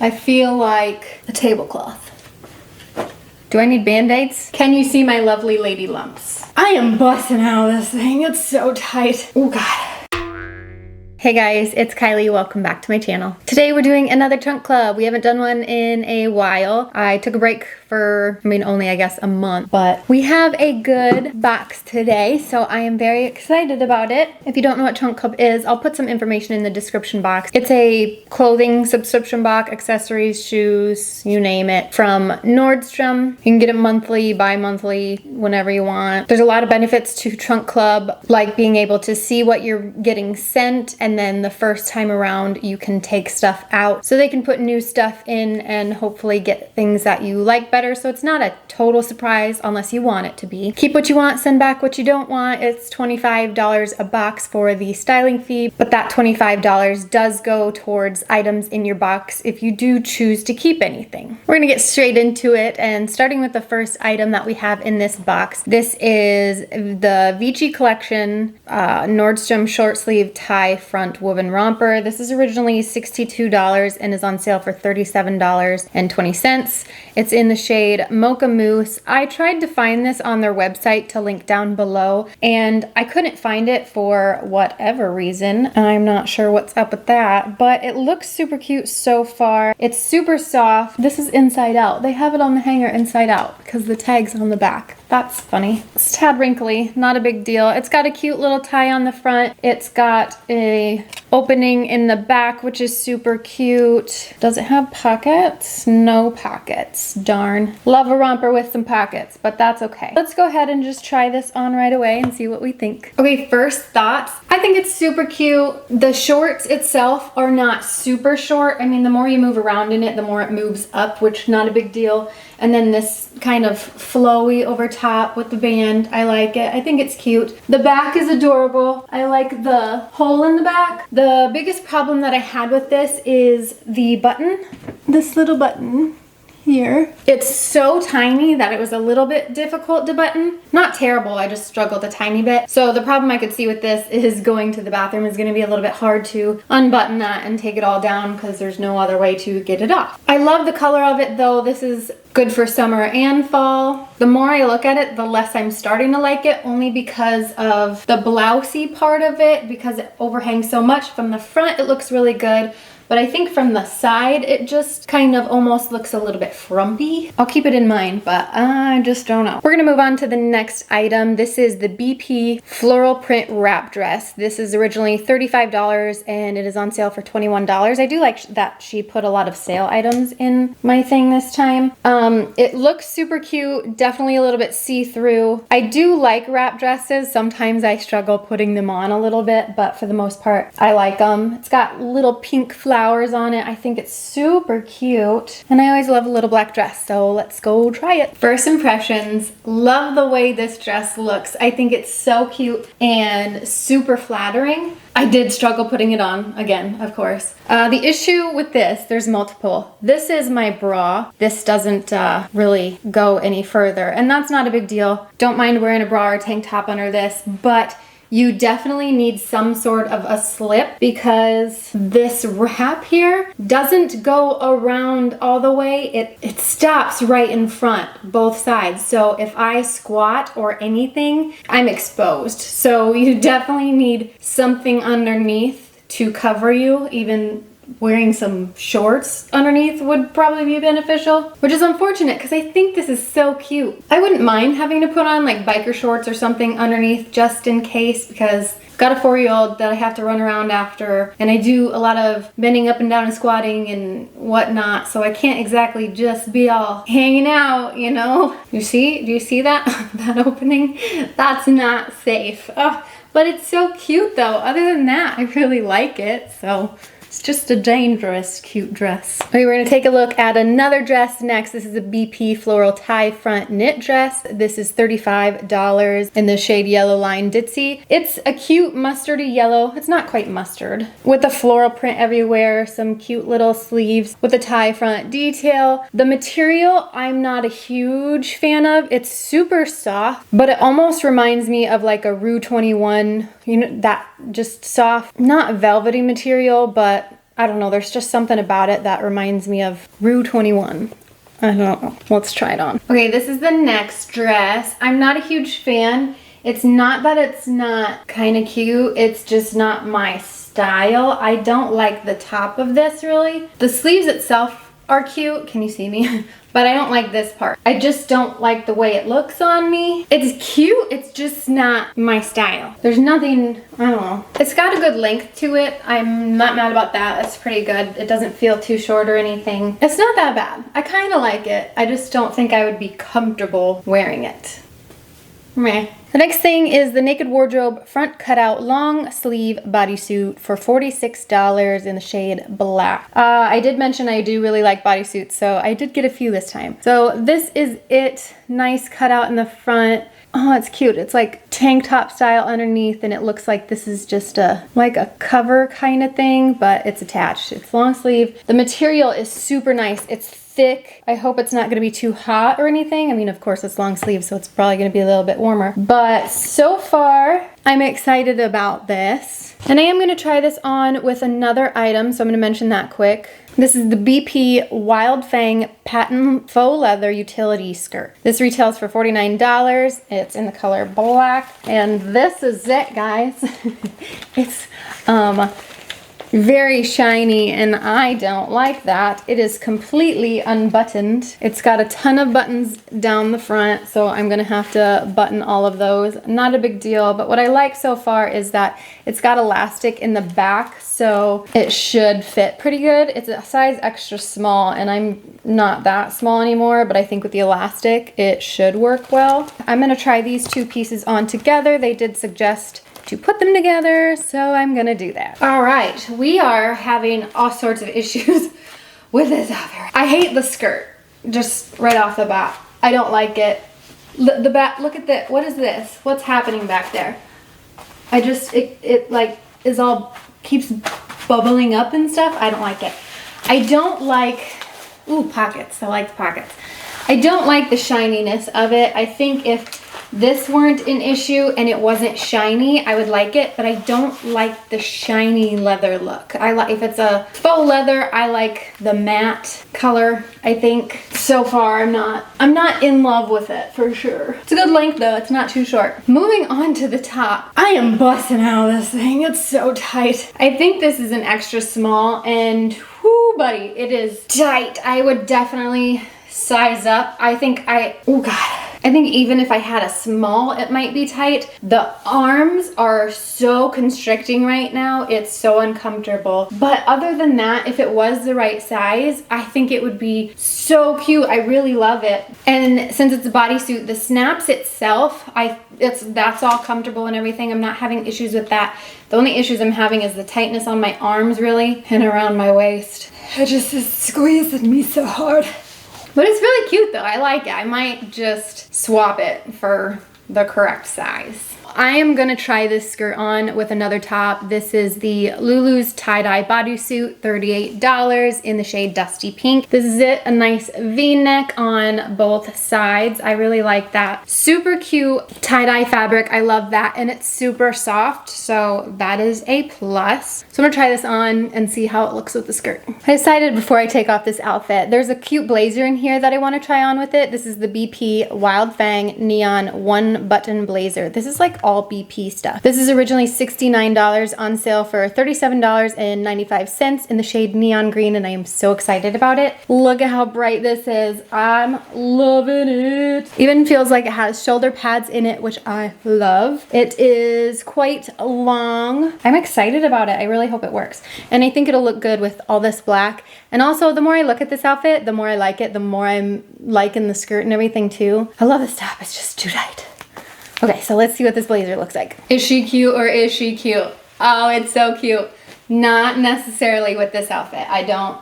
I feel like a tablecloth. Do I need band-aids? Can you see my lovely lady lumps? I am busting out of this thing. It's so tight. Oh God. Hey guys, it's Kylie. Welcome back to my channel. Today we're doing another trunk club. We haven't done one in a while. I took a break for, only I guess a month, but we have a good box today, so I am very excited about it. If you don't know what trunk club is, I'll put some information in the description box. It's a clothing subscription box, accessories, shoes, you name it, from Nordstrom. You can get it monthly, bi-monthly, whenever you want. There's a lot of benefits to trunk club, like being able to see what you're getting sent, and then the first time around you can take stuff out so they can put new stuff in and hopefully get things that you like better, so it's not a total surprise unless you want it to be. Keep what you want, send back what you don't want. It's $25 a box for the styling fee, but that $25 does go towards items in your box if you do choose to keep anything. We're gonna get straight into it, and starting with the first item that we have in this box. This is the Vici collection Nordstrom short sleeve tie front woven romper. This is originally $62 and is on sale for $37.20. It's in the shade Mocha Mousse. I tried to find this on their website to link down below, and I couldn't find it for whatever reason. I'm not sure what's up with that, but it looks super cute so far. It's super soft. This is inside out. They have it on the hanger inside out because the tag's on the back. That's funny. It's a tad wrinkly, not a big deal. It's got a cute little tie on the front. It's got a opening in the back, which is super cute. Does it have pockets? No pockets. Darn. Love a romper with some pockets, but that's okay. Let's go ahead and just try this on right away and see what we think. Okay, first thoughts. I think it's super cute. The shorts itself are not super short. I mean, the more you move around in it, the more it moves up, which not a big deal. And then this kind of flowy over top with the band. I like it. I think it's cute. The back is adorable. I like the hole in the back. The biggest problem that I had with this is the button. This little button here. It's so tiny that it was a little bit difficult to button. Not terrible, I just struggled a tiny bit. So the problem I could see with this is going to the bathroom is going to be a little bit hard to unbutton that and take it all down because there's no other way to get it off. I love the color of it though. This is good for summer and fall. The more I look at it, the less I'm starting to like it, only because of the blousey part of it, because it overhangs so much. From the front, it looks really good. But I think from the side, it just kind of almost looks a little bit frumpy. I'll keep it in mind, but I just don't know. We're gonna move on to the next item. This is the BP floral print wrap dress. This is originally $35 and it is on sale for $21. I do like that she put a lot of sale items in my thing this time. It looks super cute, definitely a little bit see-through. I do like wrap dresses. Sometimes I struggle putting them on a little bit, but for the most part, I like them. It's got little pink flowers on it. I think it's super cute. And I always love a little black dress, so let's go try it. First impressions, love the way this dress looks. I think it's so cute and super flattering. I did struggle putting it on, again, of course. The issue with this, there's multiple. This is my bra. This doesn't really go any further, and that's not a big deal. Don't mind wearing a bra or tank top under this, but you definitely need some sort of a slip because this wrap here doesn't go around all the way. It stops right in front, both sides. So if I squat or anything, I'm exposed. So you definitely need something underneath to cover you. Even wearing some shorts underneath would probably be beneficial, which is unfortunate because I think this is so cute. I wouldn't mind having to put on like biker shorts or something underneath just in case, because I've got a 4-year-old that I have to run around after, and I do a lot of bending up and down and squatting and whatnot, so I can't exactly just be all hanging out, you know? Do you see that? That opening? That's not safe. Oh, but it's so cute though. Other than that, I really like it, so it's just a dangerous, cute dress. Okay, we're gonna take a look at another dress next. This is a BP floral tie front knit dress. This is $35 in the shade Yellow Line Ditzy. It's a cute mustardy yellow. It's not quite mustard. With a floral print everywhere, some cute little sleeves with a tie front detail. The material, I'm not a huge fan of. It's super soft, but it almost reminds me of like a Rue 21, you know, that just soft, not velvety material, but I don't know, there's just something about it that reminds me of Rue 21. I don't know. Let's try it on. Okay, this is the next dress. I'm not a huge fan. It's not that it's not kind of cute, it's just not my style. I don't like the top of this really. The sleeves itself are cute. Can you see me? But I don't like this part. I just don't like the way it looks on me. It's cute, it's just not my style. There's nothing, I don't know. It's got a good length to it. I'm not mad about that. It's pretty good. It doesn't feel too short or anything. It's not that bad. I kind of like it. I just don't think I would be comfortable wearing it. Meh. The next thing is the Naked Wardrobe front cutout long sleeve bodysuit for $46 in the shade black. I did mention I do really like bodysuits, so I did get a few this time. So this is it. Nice cutout in the front. Oh, it's cute. It's like tank top style underneath, and it looks like this is just like a cover kind of thing, but it's attached. It's long sleeve. The material is super nice. It's thick. I hope it's not going to be too hot or anything. I mean, of course it's long sleeve, so it's probably going to be a little bit warmer. But so far, I'm excited about this. And I am going to try this on with another item, so I'm going to mention that quick. This is the BP WILDFANG Patent Faux Leather Utility Skirt. This retails for $49. It's in the color black. And this is it, guys. It's very shiny, and I don't like that. It is completely unbuttoned. It's got a ton of buttons down the front, so I'm gonna have to button all of those. Not a big deal, but what I like so far is that it's got elastic in the back, so it should fit pretty good. It's a size extra small, and I'm not that small anymore, but I think with the elastic, it should work well. I'm gonna try these two pieces on together. They did suggest to put them together, so I'm gonna do that. All right, we are having all sorts of issues with this outfit. I hate the skirt, just right off the bat. I don't like it. The back, look at that. What is this? What's happening back there? It like is all, keeps bubbling up and stuff. I don't like it. I don't like, ooh, pockets. I like the pockets. I don't like the shininess of it. I think if this weren't an issue and it wasn't shiny, I would like it, but I don't like the shiny leather look. If it's a faux leather, I like the matte color, I think. So far, I'm not in love with it for sure. It's a good length though, it's not too short. Moving on to the top. I am busting out of this thing, it's so tight. I think this is an extra small, and whoo buddy, it is tight. I would definitely size up. Oh God. I think even if I had a small, it might be tight. The arms are so constricting right now. It's so uncomfortable. But other than that, if it was the right size, I think it would be so cute. I really love it. And since it's a bodysuit, the snaps itself, that's all comfortable and everything. I'm not having issues with that. The only issues I'm having is the tightness on my arms really and around my waist. It just is squeezing me so hard. But it's really cute though, I like it. I might just swap it for the correct size. I am gonna try this skirt on with another top. This is the LULUS tie-dye bodysuit, $38 in the shade Dusty Pink. This is it, a nice V-neck on both sides. I really like that. Super cute tie-dye fabric, I love that, and it's super soft, so that is a plus. So I'm gonna try this on and see how it looks with the skirt. I decided before I take off this outfit, there's a cute blazer in here that I wanna try on with it. This is the BP WILDFANG Neon one button blazer. This is like all BP stuff. This is originally $69 on sale for $37.95 in the shade Neon Green, and I am so excited about it. Look at how bright this is. I'm loving it. Even feels like it has shoulder pads in it, which I love. It is quite long. I'm excited about it. I really hope it works. And I think it'll look good with all this black. And also, the more I look at this outfit, the more I like it, the more I'm liking the skirt and everything too. I love this top. It's just too tight. Okay, so let's see what this blazer looks like. Is she cute or is she cute? Oh, it's so cute. Not necessarily with this outfit.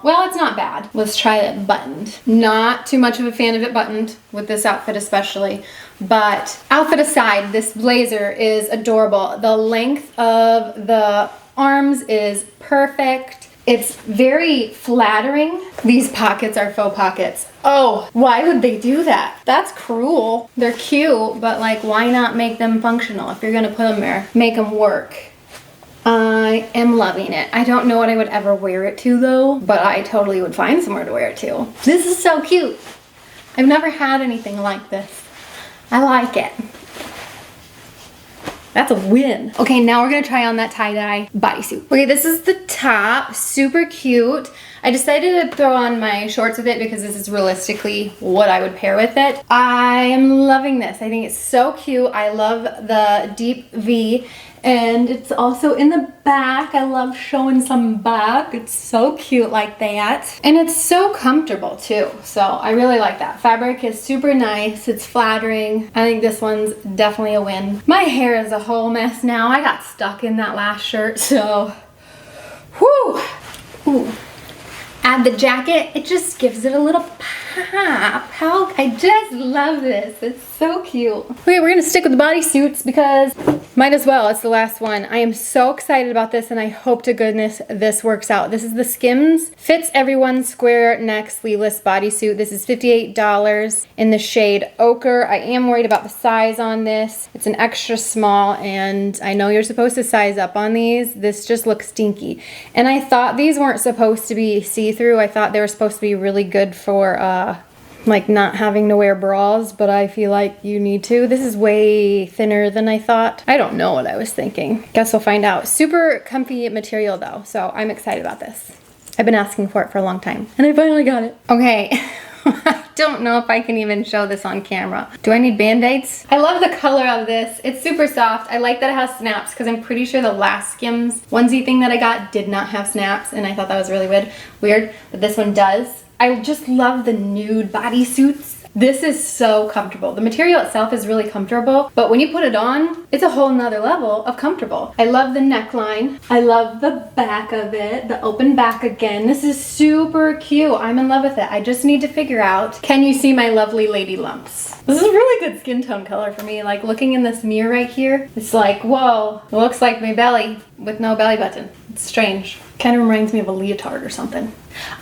Well, it's not bad. Let's try it buttoned. Not too much of a fan of it buttoned with this outfit especially. But outfit aside, this blazer is adorable. The length of the arms is perfect. It's very flattering. These pockets are faux pockets. Oh, why would they do that? That's cruel. They're cute, but like, why not make them functional? If you're gonna put them there, make them work. I am loving it. I don't know what I would ever wear it to though, but I totally would find somewhere to wear it to. This is so cute. I've never had anything like this. I like it. That's a win. Okay, now we're gonna try on that tie-dye bodysuit. Okay, this is the top, super cute. I decided to throw on my shorts with it because this is realistically what I would pair with it. I am loving this. I think it's so cute. I love the deep V, and it's also in the back. I love showing some back. It's so cute like that. And it's so comfortable too. So I really like that. Fabric is super nice. It's flattering. I think this one's definitely a win. My hair is a whole mess now. I got stuck in that last shirt, so whew. Ooh. Add the jacket, it just gives it a little pop. I just love this. It's so cute. Okay, we're gonna stick with the bodysuits because might as well, it's the last one. I am so excited about this and I hope to goodness this works out. This is the SKIMS Fits Everyone Square Neck Sleeveless Bodysuit. This is $58 in the shade Ochre. I am worried about the size on this. It's an extra small and I know you're supposed to size up on these. This just looks stinky. And I thought these weren't supposed to be see-through. I thought they were supposed to be really good for like not having to wear bras, but I feel like you need to. This is way thinner than I thought. I don't know what I was thinking. Guess we'll find out. Super comfy material though, so I'm excited about this. I've been asking for it for a long time and I finally got it. Okay. I don't know if I can even show this on camera. Do I need band-aids? I love the color of this. It's super soft. I like that it has snaps because I'm pretty sure the last SKIMS onesie thing that I got did not have snaps and I thought that was really weird, but this one does. I just love the nude bodysuits. This is so comfortable. The material itself is really comfortable, but when you put it on, it's a whole nother level of comfortable. I love the neckline. I love the back of it, the open back again. This is super cute. I'm in love with it. I just need to figure out, can you see my lovely lady lumps? This is a really good skin tone color for me. Like looking in this mirror right here, it's like, whoa, it looks like my belly with no belly button. It's strange. Kind of reminds me of a leotard or something.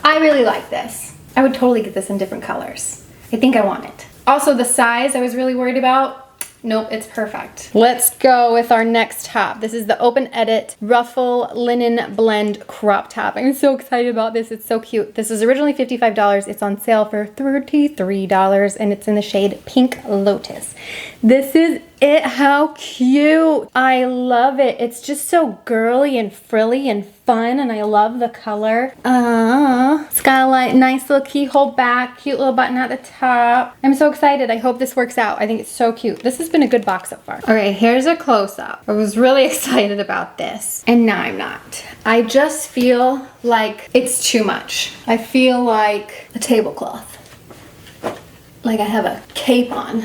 I really like this. I would totally get this in different colors. I think I want it. Also the size I was really worried about. Nope, it's perfect. Let's go with our next top. This is the Open Edit Ruffle Linen Blend Crop Top. I'm so excited about this. It's so cute. This was originally $55. It's on sale for $33 and it's in the shade Pink Lotus. This is it. How cute. I love it. It's just so girly and frilly and fun and I love the color. It's got a like, nice little keyhole back, cute little button at the top. I'm so excited. I hope this works out. I think it's so cute. This has been a good box so far. Okay, here's a close-up. I was really excited about this and now I'm not. I just feel like it's too much. I feel like a tablecloth. Like I have a cape on.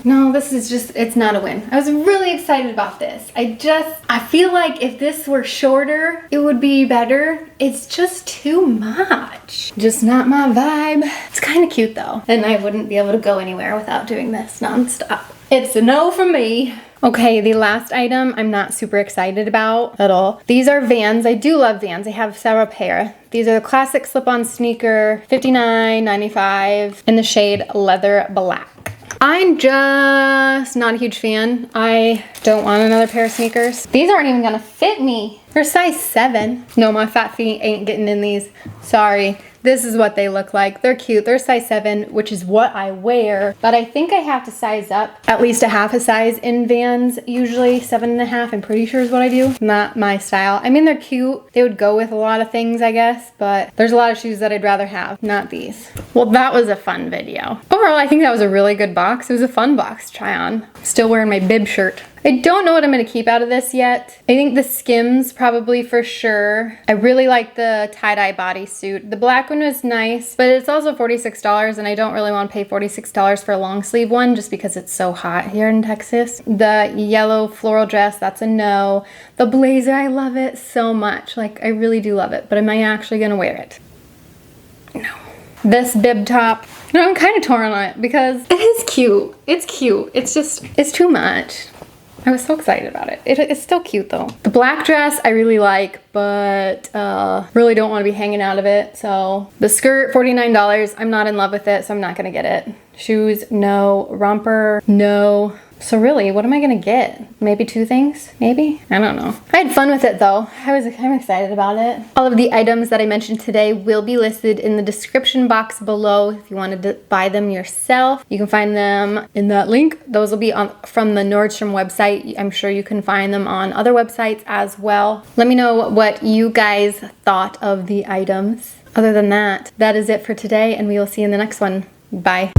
No, this is just, it's not a win. I was really excited about this. I feel like if this were shorter, it would be better. It's just too much. Just not my vibe. It's kind of cute though. And I wouldn't be able to go anywhere without doing this nonstop. It's a no from me. Okay, the last item I'm not super excited about at all. These are Vans. I do love Vans. I have several pair. These are the classic slip-on sneaker, $59.95 in the shade Leather Black. I'm just not a huge fan. I don't want another pair of sneakers. These aren't even gonna fit me. They're size 7. No, my fat feet ain't getting in these. Sorry. This is what they look like. They're cute. They're size 7, which is what I wear. But I think I have to size up at least a half a size in Vans. Usually 7.5, I'm pretty sure is what I do. Not my style. I mean, they're cute. They would go with a lot of things, I guess. But there's a lot of shoes that I'd rather have, not these. Well, that was a fun video. Overall, I think that was a really good box. It was a fun box to try on. Still wearing my bib shirt. I don't know what I'm gonna keep out of this yet. I think the SKIMS probably for sure. I really like the tie-dye bodysuit. The black one was nice, but it's also $46 and I don't really want to pay $46 for a long sleeve one just because it's so hot here in Texas. The yellow floral dress, that's a no. The blazer, I love it so much. Like, I really do love it, but am I actually gonna wear it? No. This bib top, no, I'm kind of torn on it because it is cute. It's cute. It's just, it's too much. I was so excited about it. It's still cute though. The black dress I really like, but really don't want to be hanging out of it. So the skirt, $49. I'm not in love with it, so I'm not gonna get it. Shoes, no. Romper, no. So really, what am I gonna get? Maybe 2 things? Maybe? I don't know. I had fun with it though. I'm excited about it. All of the items that I mentioned today will be listed in the description box below if you wanted to buy them yourself. You can find them in that link. Those will be from the Nordstrom website. I'm sure you can find them on other websites as well. Let me know what you guys thought of the items. Other than that, that is it for today, and we will see you in the next one. Bye.